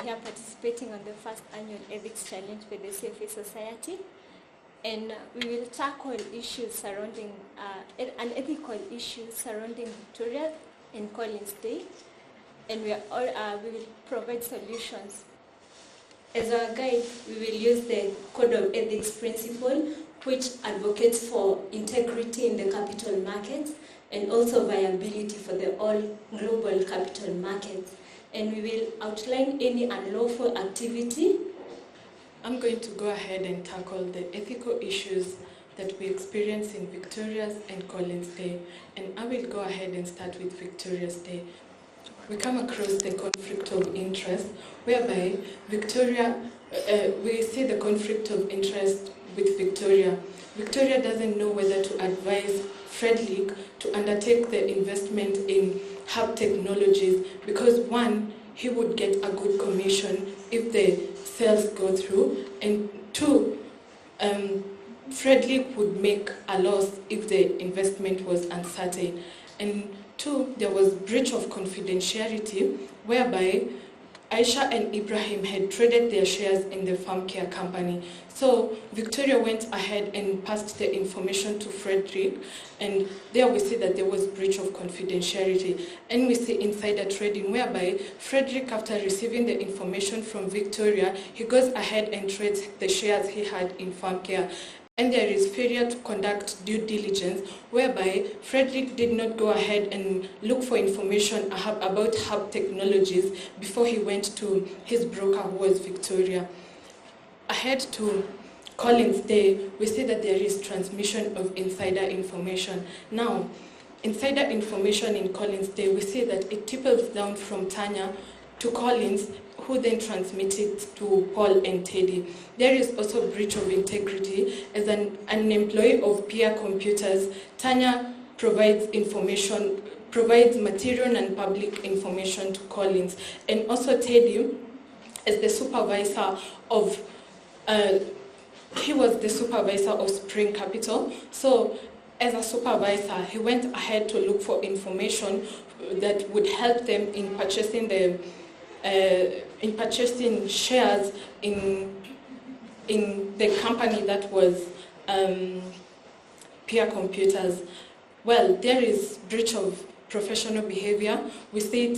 here participating on the first annual Ethics Challenge by the CFA Society, and we will tackle issues surrounding an ethical issue surrounding Victoria and Collins Day, and we will provide solutions. As our guide, we will use the Code of Ethics principle, which advocates for integrity in the capital markets and also viability for the all global capital markets. And we will outline any unlawful activity. I'm going to go ahead and tackle the ethical issues that we experience in Victoria's and Collins Day. And I will go ahead and start with Victoria's Day. We come across the conflict of interest, whereby we see the conflict of interest with Victoria. Victoria doesn't know whether to advise Frederick to undertake the investment in hub technologies because one, he would get a good commission if the sales go through, and two, Frederick would make a loss if the investment was uncertain. And two, there was breach of confidentiality whereby Aisha and Ibrahim had traded their shares in the farm care company. So Victoria went ahead and passed the information to Frederick, and there we see that there was breach of confidentiality. And we see insider trading whereby Frederick, after receiving the information from Victoria, he goes ahead and trades the shares he had in farm care. And there is failure to conduct due diligence, whereby Frederick did not go ahead and look for information about hub technologies before he went to his broker, who was Victoria. Ahead to Collins Day, we see that there is transmission of insider information. Now, insider information in Collins Day, we see that it tipples down from Tanya to Collins, who then transmits it to Paul and Teddy. There is also breach of integrity. As an employee of Peer Computers, Tanya provides material and public information to Collins. And also Teddy, as the supervisor of, he was the supervisor of Spring Capital. So as a supervisor, he went ahead to look for information that would help them in purchasing shares in the company that was Peer Computers. Well, there is breach of professional behavior. We see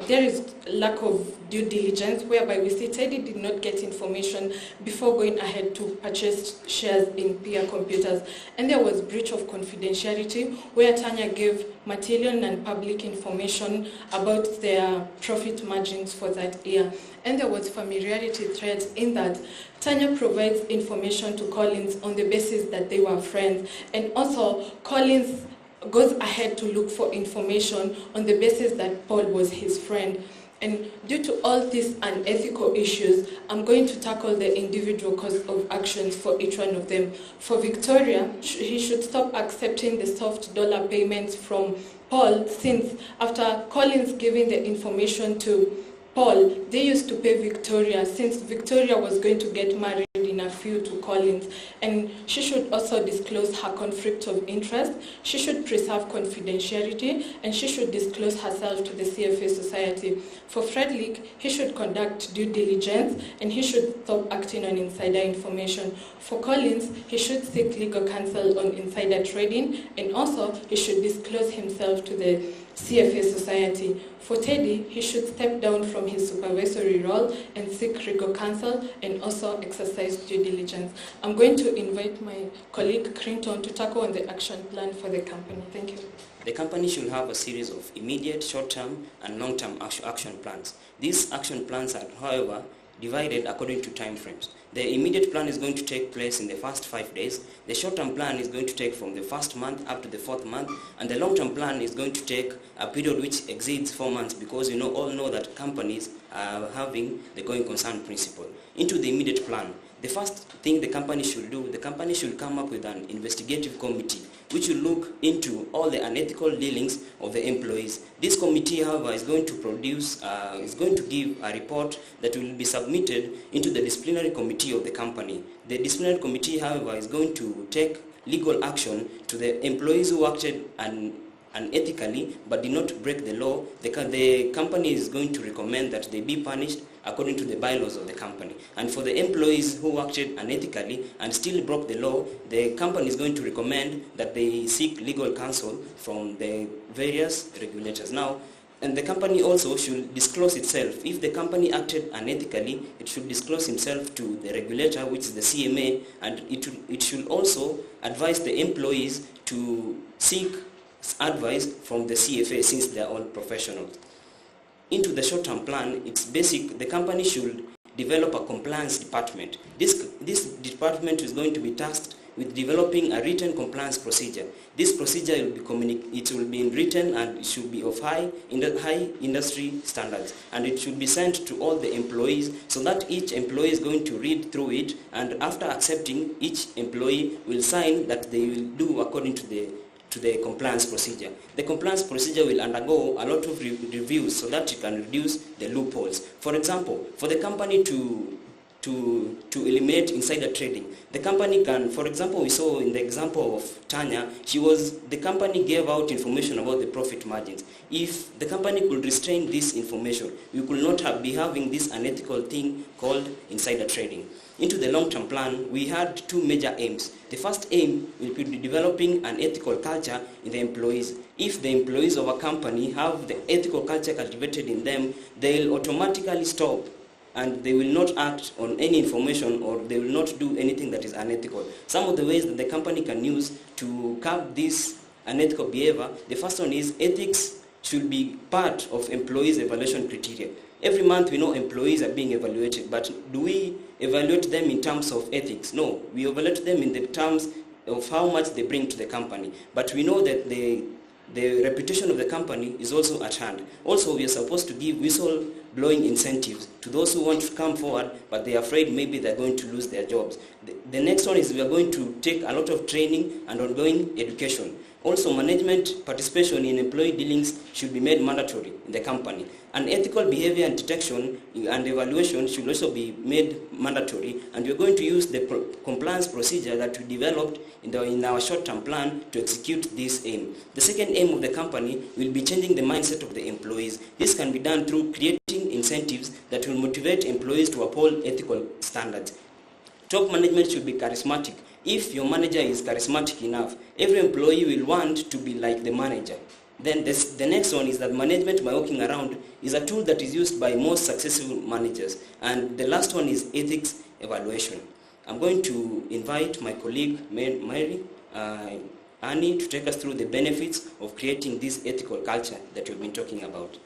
there is lack of due diligence, whereby we see Teddy did not get information before going ahead to purchase shares in Peer Computers. And there was breach of confidentiality, where Tanya gave material and public information about their profit margins for that year. And there was familiarity threats, in that Tanya provides information to Collins on the basis that they were friends. And also Collins goes ahead to look for information on the basis that Paul was his friend. And due to all these unethical issues, I'm going to tackle the individual course of actions for each one of them. For Victoria, he should stop accepting the soft dollar payments from Paul, since after Collins giving the information to Paul, they used to pay Victoria, since Victoria was going to get married in a few to Collins. And she should also disclose her conflict of interest, she should preserve confidentiality, and she should disclose herself to the CFA Society. For Frederick, he should conduct due diligence, and he should stop acting on insider information. For Collins, he should seek legal counsel on insider trading, and also he should disclose himself to the CFA Society. For Teddy, he should step down from his supervisory role and seek legal counsel, and also exercise due diligence. I'm going to invite my colleague Crinton to tackle on the action plan for the company. Thank you. The company should have a series of immediate, short-term and long-term action plans. These action plans are, however, divided according to time frames. The immediate plan is going to take place in the first 5 days. The short-term plan is going to take from the first month up to the 4th month, and the long-term plan is going to take a period which exceeds 4 months, because you all know that companies are having the going concern principle. Into the immediate plan, the first thing the company should do, the company should come up with an investigative committee which will look into all the unethical dealings of the employees. This committee, however, is going to give a report that will be submitted into the disciplinary committee of the company. The disciplinary committee, however, is going to take legal action to the employees who acted unethically but did not break the law, the company is going to recommend that they be punished according to the bylaws of the company. And for the employees who acted unethically and still broke the law, the company is going to recommend that they seek legal counsel from the various regulators. Now, and the company also should disclose itself. If the company acted unethically, it should disclose himself to the regulator, which is the CMA, and it should also advise the employees to seek advice from the CFA, since they are all professionals. Into the short-term plan, it's basic. The company should develop a compliance department. This department is going to be tasked with developing a written compliance procedure. This procedure will be written, and it should be of high industry standards, and it should be sent to all the employees so that each employee is going to read through it, and after accepting, each employee will sign that they will do according to the compliance procedure. The compliance procedure will undergo a lot of reviews so that it can reduce the loopholes. For example, for the company to eliminate insider trading, the company can, for example, we saw in the example of Tanya, the company gave out information about the profit margins. If the company could restrain this information, we could not be having this unethical thing called insider trading. Into the long-term plan, we had two major aims. The first aim will be developing an ethical culture in the employees. If the employees of a company have the ethical culture cultivated in them, they'll automatically stop and they will not act on any information, or they will not do anything that is unethical. Some of the ways that the company can use to curb this unethical behavior, the first one is ethics should be part of employees' evaluation criteria. Every month we know employees are being evaluated, but do we evaluate them in terms of ethics? No, we evaluate them in the terms of how much they bring to the company. But we know that the reputation of the company is also at hand. Also, we are supposed to give whistle-blowing incentives to those who want to come forward, but they are afraid maybe they're going to lose their jobs. The next one is we are going to take a lot of training and ongoing education. Also, management participation in employee dealings should be made mandatory in the company. And ethical behavior and detection and evaluation should also be made mandatory. And we're going to use the compliance procedure that we developed in our short-term plan to execute this aim. The second aim of the company will be changing the mindset of the employees. This can be done through creating incentives that will motivate employees to uphold ethical standards. Top management should be charismatic. If your manager is charismatic enough, every employee will want to be like the manager. Then the next one is that management by walking around is a tool that is used by most successful managers. And the last one is ethics evaluation. I'm going to invite my colleague, Mary, Annie, to take us through the benefits of creating this ethical culture that we've been talking about.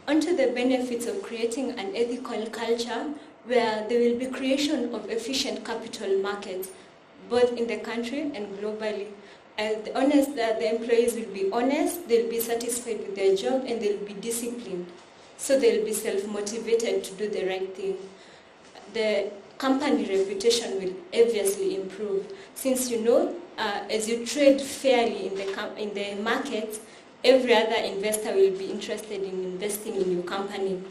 Onto the benefits of creating an ethical culture, where there will be creation of efficient capital markets, both in the country and globally. The employees will be honest, they'll be satisfied with their job, and they'll be disciplined. So they'll be self-motivated to do the right thing. The company reputation will obviously improve, since as you trade fairly in the market, every other investor will be interested in investing in your company.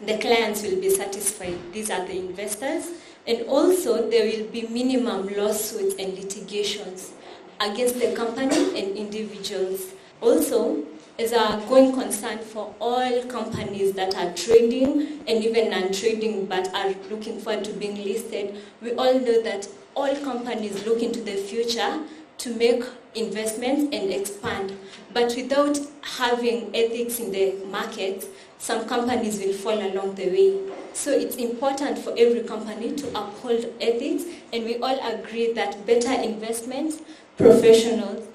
The clients will be satisfied. These are the investors. And also, there will be minimum lawsuits and litigations against the company and individuals. Also, as a going concern for all companies that are trading and even non-trading but are looking forward to being listed, we all know that all companies look into the future to make investments and expand. But without having ethics in the market, some companies will fall along the way. So it's important for every company to uphold ethics, and we all agree that better investments, professionals,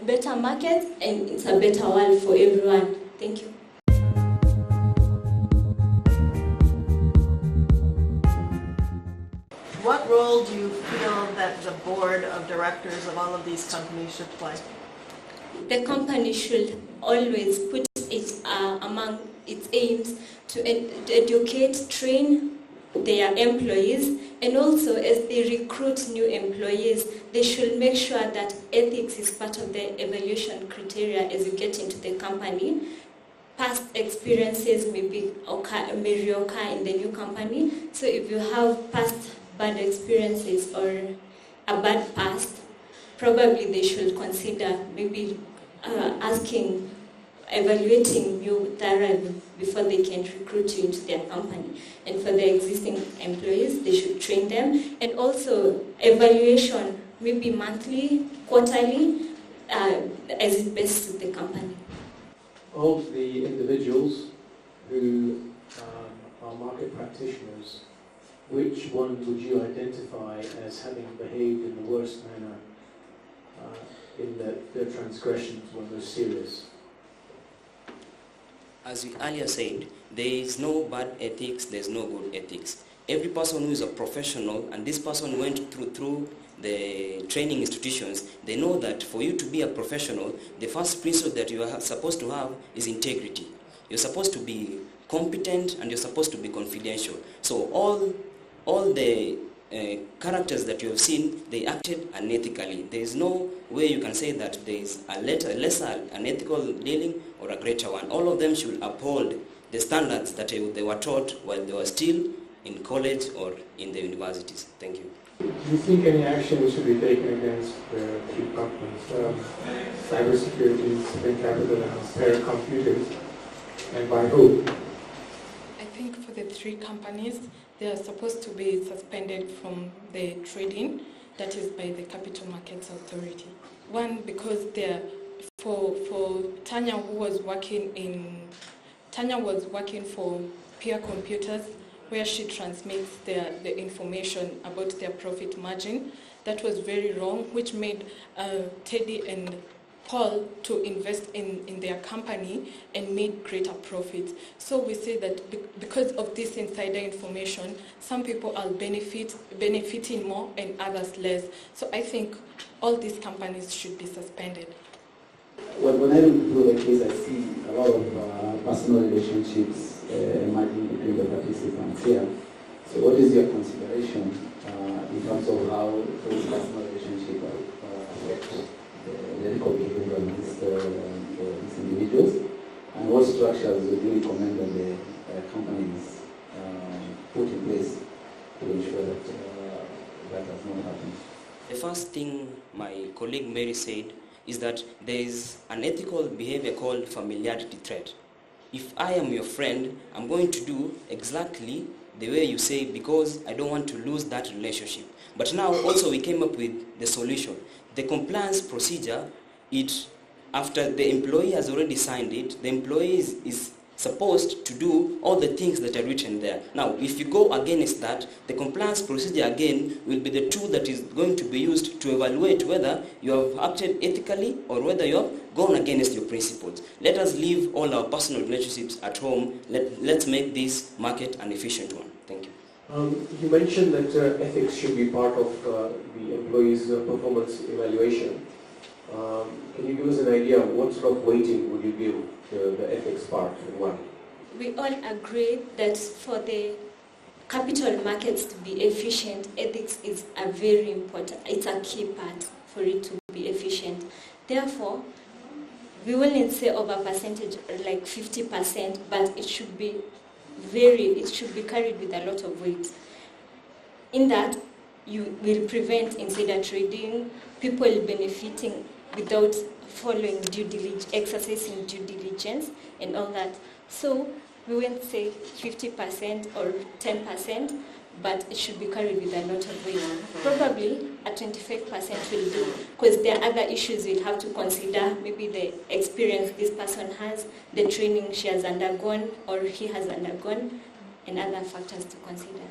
better markets, and it's a better world for everyone. Thank you. What role do you feel that the board of directors of all of these companies should play? The company should always put it among its aims to educate, train their employees, and also as they recruit new employees, they should make sure that ethics is part of the evaluation criteria as you get into the company. Past experiences may reoccur in the new company. So if you have past bad experiences or a bad past, probably they should consider maybe evaluating you thoroughly before they can recruit you into their company. And for the existing employees, they should train them. And also evaluation, maybe monthly, quarterly, as it best suits the company. Of the individuals who are market practitioners, which one would you identify as having behaved in the worst manner in that their transgressions were most serious? As we earlier said, there is no bad ethics, there is no good ethics. Every person who is a professional, and this person went through the training institutions, they know that for you to be a professional, the first principle that you are supposed to have is integrity. You're supposed to be competent and you're supposed to be confidential. So all the characters that you have seen, they acted unethically. There is no way you can say that there is a lesser unethical dealing or a greater one. All of them should uphold the standards that they were taught while they were still in college or in the universities. Thank you. Do you think any action should be taken against the three companies, cybersecurity, Spring Capital, and Spare Computers, and by who? I think for the three companies, they are supposed to be suspended from the trading, that is by the Capital Markets Authority. One, because they're for Tanya, who was working for Peer Computers, where she transmits the information about their profit margin. That was very wrong, which made Teddy and Paul to invest in their company and made greater profits. So we say that because of this insider information, some people are benefiting more and others less. So I think all these companies should be suspended. When I look through the case, I see a lot of personal relationships emerging between the participants here. So what is your consideration in terms of how those personal relationships affect the ethical behavior of these individuals? And what structures would you recommend that the companies put in place to ensure that that does not happen? The first thing my colleague Mary said is that there is an ethical behavior called familiarity threat. If I am your friend, I'm going to do exactly the way you say because I don't want to lose that relationship. But now also we came up with the solution. The compliance procedure, after the employee has already signed it, the employee is supposed to do all the things that are written there. Now, if you go against that, the compliance procedure again will be the tool that is going to be used to evaluate whether you have acted ethically or whether you have gone against your principles. Let us leave all our personal relationships at home. Let's make this market an efficient one. Thank you. You mentioned that ethics should be part of the employee's performance evaluation. Can you give us an idea of what sort of weighting would you give to the ethics part in one? We all agree that for the capital markets to be efficient, ethics is a very important, it's a key part for it to be efficient. Therefore, we wouldn't say over percentage like 50%, but it should be carried with a lot of weight. In that, you will prevent insider trading, people benefiting without following exercising due diligence and all that. So we won't say 50% or 10%, but it should be carried with a lot of weight. Probably a 25% will do, because there are other issues we'll have to consider, maybe the experience this person has, the training she has undergone or he has undergone, and other factors to consider.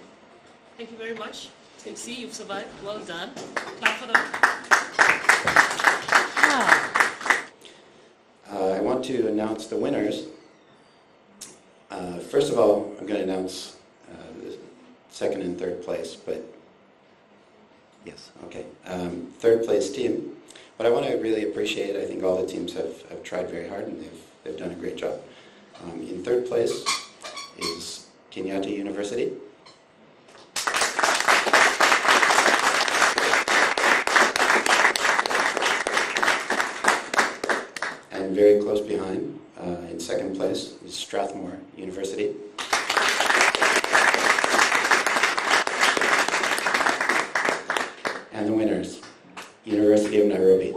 Thank you very much. You see, you've survived. Well done. Clap for them. I want to announce the winners. First of all, I'm going to announce the second and third place, but yes, okay. Third place team. What I want to really appreciate, I think all the teams have tried very hard and they've done a great job. In third place is Kenyatta University. And very close behind, in second place, is Strathmore University. And the winners, University of Nairobi.